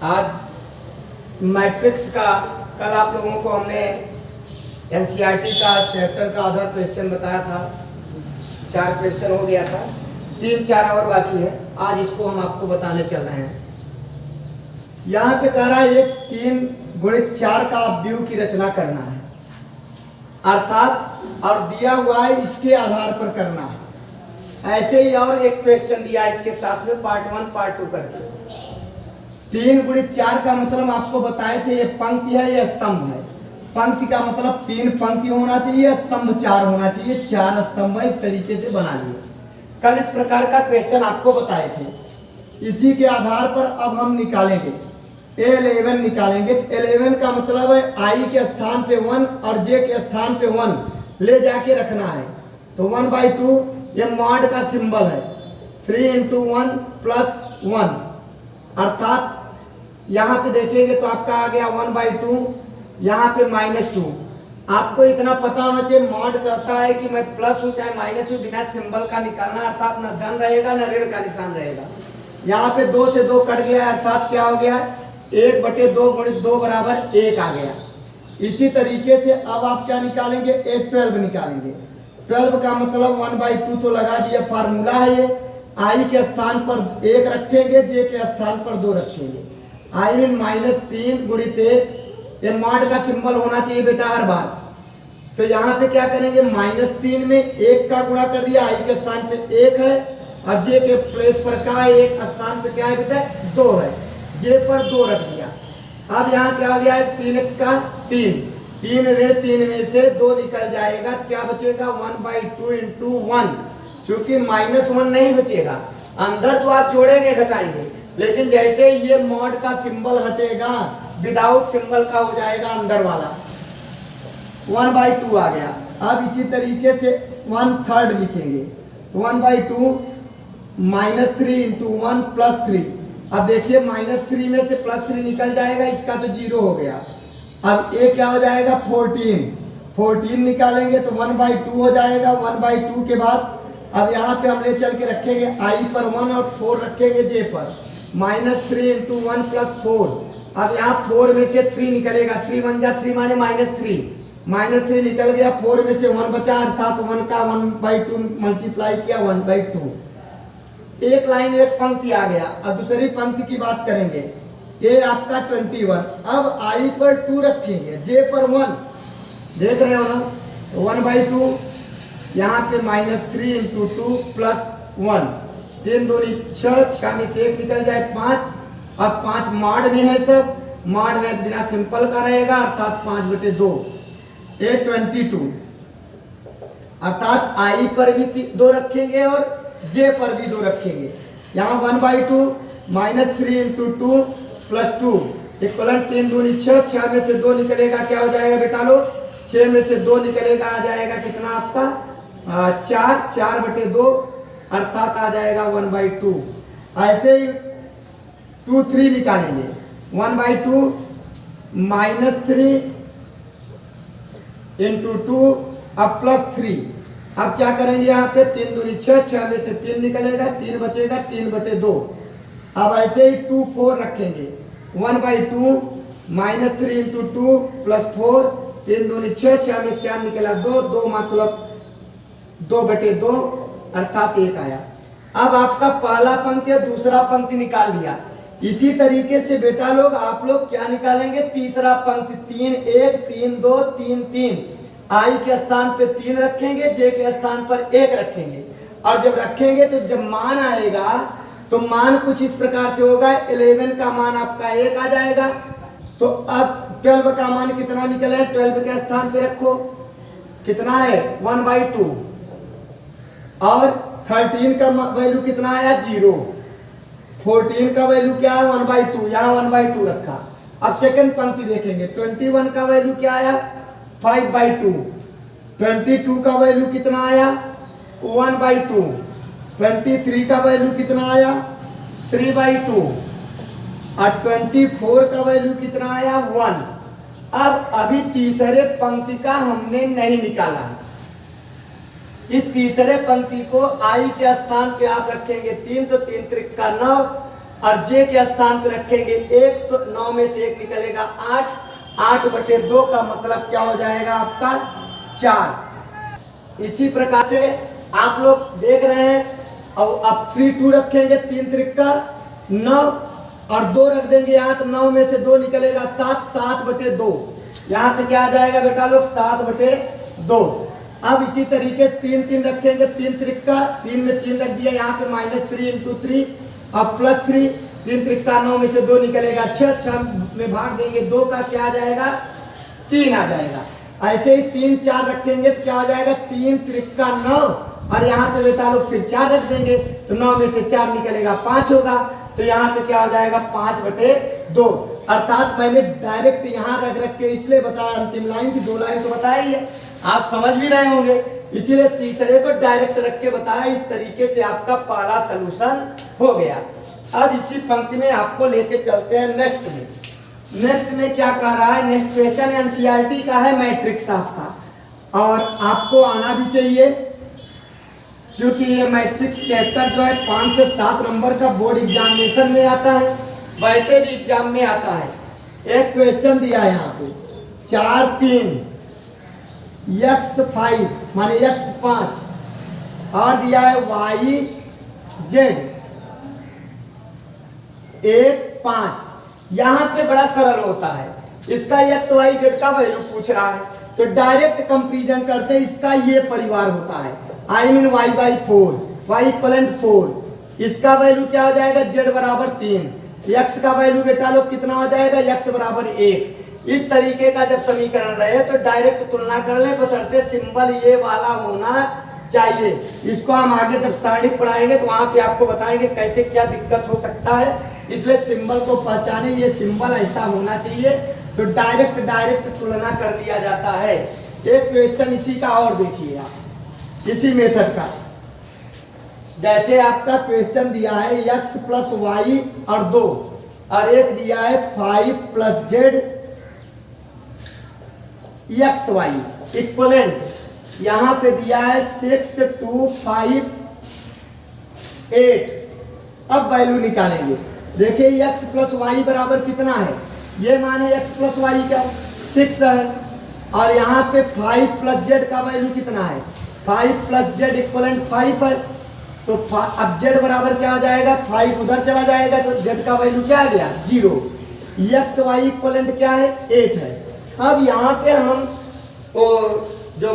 आज मैट्रिक्स का कल आप लोगों को हमने एनसीईआरटी का चैप्टर का आधा क्वेश्चन बताया था। 4 क्वेश्चन हो गया था, 3-4 और बाकी है। आज इसको हम आपको बताने चल रहे हैं। यहाँ पे कह रहा है एक 3 × 4 का व्यू की रचना करना है, अर्थात और दिया हुआ है इसके आधार पर करना है। ऐसे ही और एक क्वेश्चन दिया है इसके साथ में पार्ट 1 पार्ट 2 करके। 3 × 4 का मतलब आपको बताए थे, ये पंक्ति है, ये स्तंभ है। पंक्ति का मतलब 3 पंक्ति होना चाहिए, स्तंभ 4 होना चाहिए। 4 स्तंभ है, इस तरीके से बना लिए। कल इस प्रकार का क्वेश्चन आपको बताए थे। इसी के आधार पर अब हम निकालेंगे A11 निकालेंगे। 11 का मतलब है I के स्थान पे 1 और J के स्थान पे 1 ले जाके रखना है। तो 1/2 ये मॉड का सिंबल है। 3 × 1 + 1 अर्थात यहाँ पे देखेंगे तो आपका आ गया 1/2, यहाँ पे -2। आपको इतना पता होना चाहिए, मॉड कहता है कि मैं प्लस हूँ चाहे माइनस हूँ, बिना सिंबल का निकालना, अर्थात न धन रहेगा न ऋण का निशान रहेगा। यहाँ पे 2 से 2 कट गया, अर्थात क्या हो गया, 1/2 × 2 = 1 आ गया। इसी तरीके से अब आप क्या निकालेंगे, A12 निकालेंगे। 12 का मतलब 1/2 तो लगा दिया, फार्मूला है ये। I के स्थान पर 1 रखेंगे, J के स्थान पर 2 रखेंगे। I में -3 × 1, ये मॉड का सिंबल होना चाहिए बेटा हर बार। तो यहाँ पे क्या करेंगे, -3 में 1 का गुणा कर दिया, I के स्थान पे 1 है और J के प्लेस पर क्या है, 1 स्थान पे क्या है बेटा 2 है, J पर 2 रख दिया। अब यहाँ क्या हो गया है, 3 का 3, 3 ऋण 3 में से 2 निकल जाएगा, क्या बचेगा 1/2 × 1, क्योंकि -1 नहीं बचेगा। अंदर तो आप जोड़ेंगे घटाएंगे, लेकिन जैसे ये मॉड का सिंबल हटेगा विदाउट सिंबल का हो जाएगा अंदर वाला, 1/2 आ गया। अब इसी तरीके से 1/3 लिखेंगे तो 1/2 -3 × 1 + 3। अब देखिए -3 में से +3 निकल जाएगा, इसका तो 0 हो गया। अब ये क्या हो जाएगा 14 निकालेंगे तो 1/2 हो जाएगा। 1/2 के बाद अब यहाँ पे हम ले चल के रखेंगे I पर 1 और 4 रखेंगे J पर। -3 × 1 + 4। अब यहाँ 4 में से 3 निकलेगा, 3 × 1 = 3 माने -3 निकल गया। 4 में से 1 बचा, अर्थात 1 का 1/2 मल्टीप्लाई किया 1/2। एक लाइन एक पंक्ति आ गया। अब दूसरी पंक्ति की बात करेंगे, ये आपका 21। अब I पर 2 रखेंगे, J पर 1, देख रहे हो ना, 1/2 यहाँ पे -3 × 2 + 1, 3 दूनी 6, 6 में से 1 निकल जाए 5। अब 5 मॉड में है, सब मॉड में बिना सिंपल का रहेगा, अर्थात 5/2 A22। अर्थात I पर भी 2 रखेंगे और J पर भी 2 रखेंगे। यहाँ 1/2 -3 × 2 + 2 = 3 दूनी 6, 6 में से 2 निकलेगा, क्या हो जाएगा बेटा लोग, 6 में से 2 निकलेगा, आ जाएगा कितना आपका 4/2, अर्थात आ जाएगा 1/2। ऐसे ही 2, 3 निकालेंगे, 1/2 -3 × 2 अब +3। अब क्या करेंगे, यहाँ पे 3 दूनी 6, 6 में से 3 निकलेगा, 3 बचेगा, 3/2। अब ऐसे ही 2, 4 रखेंगे, 1/2 -3 × 2 + 4, 3 दूनी 6, 6 में 4 निकला 2, 2 मतलब 2/2, अर्थात 1 आया। अब आपका पहला पंक्ति है, दूसरा पंक्ति निकाल लिया। इसी तरीके से बेटा लोग आप लोग क्या निकालेंगे, तीसरा पंक्ति, 3 1 3 2 3 3। I के स्थान पे 3 रखेंगे, J के स्थान पर 1 रखेंगे। और जब रखेंगे तो जब मान आएगा तो मान कुछ इस प्रकार से होगा, 11 का मान आपका 1 आ जाएगा। तो अब 12 का मान कितना निकले, 12 के स्थान पे रखो, कितना है 1/2। और 13 का वैल्यू कितना आया 0। 14 का वैल्यू क्या है 1/2, यहाँ 1/2 रखा। अब सेकंड पंक्ति देखेंगे, 21 का वैल्यू क्या आया 5/2। 22 का वैल्यू कितना आया 1/2। 23 का वैल्यू कितना आया 3/2। और 24 का वैल्यू कितना आया 1। अब अभी तीसरे पंक्ति का हमने नहीं निकाला। इस तीसरे पंक्ति को I के स्थान पे आप रखेंगे 3, तो 3 × 9, और जे के स्थान पे रखेंगे 1 तो 9 में से 1 निकलेगा 8, 8/2 का मतलब क्या हो जाएगा आपका 4। इसी प्रकार से आप लोग देख रहे हैं, अब 3 2 रखेंगे, 3 त्रिका 9 और 2 रख देंगे यहाँ, तो 9 में से 2 निकलेगा 7, 7/2। यहाँ पे क्या आ जाएगा बेटा लोग 7/2। अब इसी तरीके से 3 3 रखेंगे, 3 त्रिका 3 में 3 रख दिया, यहाँ पे -3 × 3 और +3, 3 त्रिका 9 में से 2 निकलेगा 6, 6 में भाग देंगे 2 का क्या आ जाएगा 3 आ जाएगा। ऐसे ही 3 4 रखेंगे तो क्या हो जाएगा 3 त्रिका 9 और यहाँ पे बेटा लोग फिर 4 रख देंगे तो 9 में से 4 निकलेगा 5 होगा, तो यहाँ पे क्या हो जाएगा 5/2। अर्थात मैंने डायरेक्ट यहाँ रख के इसलिए बताया, अंतिम लाइन की 2 लाइन तो बताया ही है, आप समझ भी रहे होंगे, इसीलिए तीसरे को डायरेक्ट रख के बताया। इस तरीके से आपका पहला सलूशन हो गया। अब इसी पंक्ति में आपको लेके चलते हैं नेक्स्ट में। नेक्स्ट में क्या कह रहा है, नेक्स्ट क्वेश्चन एनसीईआरटी का है, मैट्रिक्स आपका, और आपको आना भी चाहिए क्योंकि ये मैट्रिक्स चैप्टर जो है 5 से 7 नंबर का बोर्ड एग्जामिनेशन में आता है, वैसे भी एग्जाम में आता है। एक क्वेश्चन दिया है यहाँ पे 4 3 x5 माने x5 और दिया है y z 1 5। यहाँ पे बड़ा सरल होता है, इसका x y z का वैल्यू पूछ रहा है तो डायरेक्ट कंपैरिजन करते हैं। इसका ये परिवार होता है, आई मीन y/4, y=4, इसका वैल्यू क्या हो जाएगा z=3, x का वैल्यू बेटा लोग कितना हो जाएगा x=1। इस तरीके का जब समीकरण रहे तो डायरेक्ट तुलना कर ले, बशर्ते सिंबल ये वाला होना चाहिए। इसको हम आगे जब सारणिक पढ़ाएंगे तो वहां पे आपको बताएंगे कैसे क्या दिक्कत हो सकता है, इसलिए सिंबल को पहचाने, ये सिंबल ऐसा होना चाहिए, तो डायरेक्ट तुलना कर लिया जाता है। एक क्वेश्चन इसी का और देखिए आप, इसी मेथड का, जैसे आपका क्वेश्चन दिया है x + y और 2 और एक दिया है 5 + z xy इक्वलेंट, यहाँ पे दिया है 6 2 5 8। अब वैल्यू निकालेंगे, देखिए x + y बराबर कितना है, ये माने x + y का 6 है और यहाँ पे 5 + z का वैल्यू कितना है, 5 + z इक्वलेंट 5 है, तो अब z बराबर क्या हो जाएगा 5 उधर चला जाएगा तो z का वैल्यू क्या आ गया 0, x y इक्वलेंट क्या है 8 है। अब यहाँ पे हम वो जो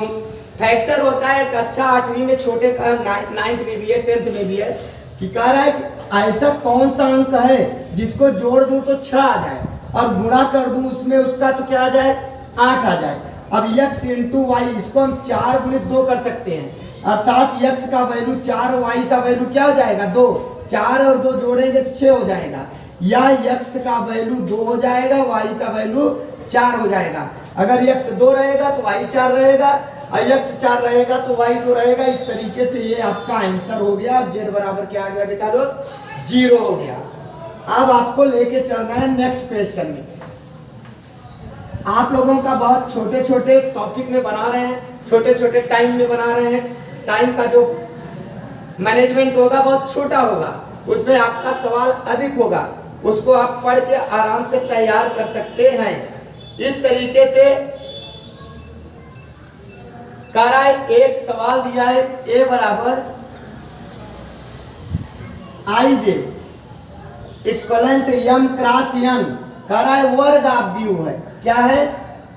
फैक्टर होता है, अच्छा 8वीं में छोटे का 9th में भी है 10th में भी है, कि कह रहा है कि ऐसा कौन सा अंक है जिसको जोड़ दूं तो 6 आ जाए और गुणा कर दूं उसमें उसका तो क्या आ जाए 8 आ जाए। अब x × y इसको हम 4 × 2 कर सकते हैं, अर्थात x का वैल्यू 4, y का वैल्यू क्या हो जाएगा 2, 4 और 2 जोड़ेंगे तो 6 हो जाएगा, या x का वैल्यू 2 हो जाएगा, y का वैल्यू 4 हो जाएगा। अगर x 2 रहेगा तो y 4 रहेगा, और x 4 रहेगा तो y 2 रहेगा। इस तरीके से ये आपका आंसर हो गया, z बराबर क्या आ गया बेटा लोग 0 हो गया। अब आपको लेके चलना है नेक्स्ट क्वेश्चन में। आप लोगों का बहुत छोटे छोटे टॉपिक में बना रहे हैं, छोटे छोटे टाइम में बना रहे हैं, टाइम का जो मैनेजमेंट होगा बहुत छोटा होगा, उसमें आपका सवाल अधिक होगा, उसको आप पढ़ के आराम से तैयार कर सकते हैं। इस तरीके से कह रहा है, एक सवाल दिया है a बराबर IJ इक्वलेंट m × n, कह रहा है वर्गाव्यूह है, क्या है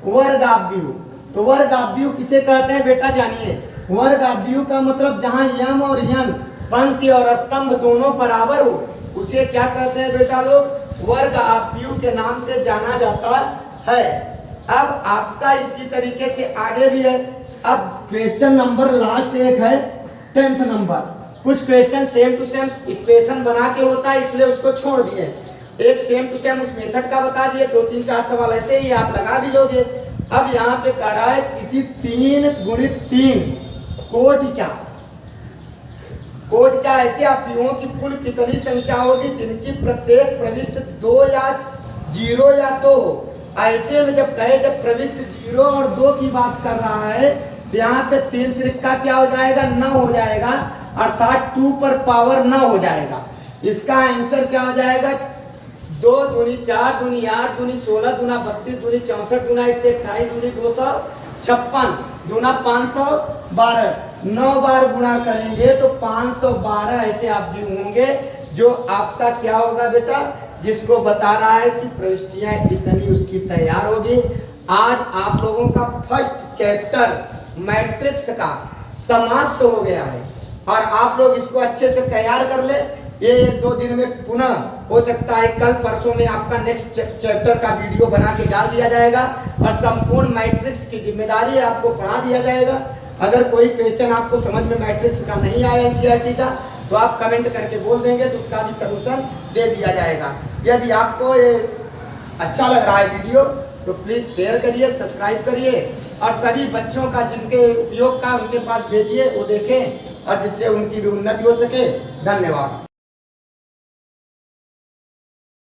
वर्गाव्यूह। तो वर्गाव्यूह किसे कहते हैं बेटा जानिए, वर्गाव्यूह का मतलब जहां m और n पंक्ति और स्तंभ दोनों बराबर हो उसे क्या कहते हैं बेटा लोग वर्गाव्यूह के नाम से जाना जाता है। अब आपका इसी तरीके से आगे भी है। अब क्वेश्चन नंबर लास्ट एक है 10th नंबर, कुछ question same to same equation बना के होता है इसलिए उसको छोड़ दिए, एक सेम टू सेम उस मेथड का बता दिए, 2 3 4 सवाल ऐसे ही आप लगा भी लोगे। अब यहाँ पे कह रहा है किसी 3 × 3 कोटि का ऐसे अवयवों की कुल कितनी संख्या होगी जिनकी प्रत्येक प्रविष्ट 2 या 0 या 2 हो। ऐसे में जब कहे जब प्रविष्ट 0 और 2 की बात कर रहा है तो यहाँ पे 3 त्रिक का क्या हो जाएगा 9 हो जाएगा, अर्थात 2 पर पावर 9 हो जाएगा। इसका आंसर क्या हो जाएगा? 2 दूनी 4 दूनी 8 दूनी 16 दूना 32 दूनी 64 दूना 128 दूनी 256 दूना 512। 9 बार गुणा करेंगे तो 512 ऐसे आप भी होंगे, जो आपका क्या होगा बेटा, जिसको बता रहा है कि प्रविष्टियां इतनी उसकी तैयार होगी। आज आप लोगों का फर्स्ट चैप्टर मैट्रिक्स का समाप्त हो गया है और आप लोग इसको अच्छे से तैयार कर ले। ये 1-2 दिन में पुनः हो सकता है कल परसों में आपका नेक्स्ट चैप्टर का वीडियो बना के डाल दिया जाएगा और संपूर्ण मैट्रिक्स की जिम्मेदारी आपको पढ़ा दिया जाएगा। अगर कोई क्वेश्चन आपको समझ में मैट्रिक्स का नहीं आया एनसीईआरटी का, तो आप कमेंट करके बोल देंगे तो उसका भी सलूशन दे दिया जाएगा। यदि आपको ये अच्छा लग रहा है वीडियो तो प्लीज़ शेयर करिए, सब्सक्राइब करिए और सभी बच्चों का जिनके उपयोग का उनके पास भेजिए, वो देखें और जिससे उनकी भी उन्नति हो सके। धन्यवाद।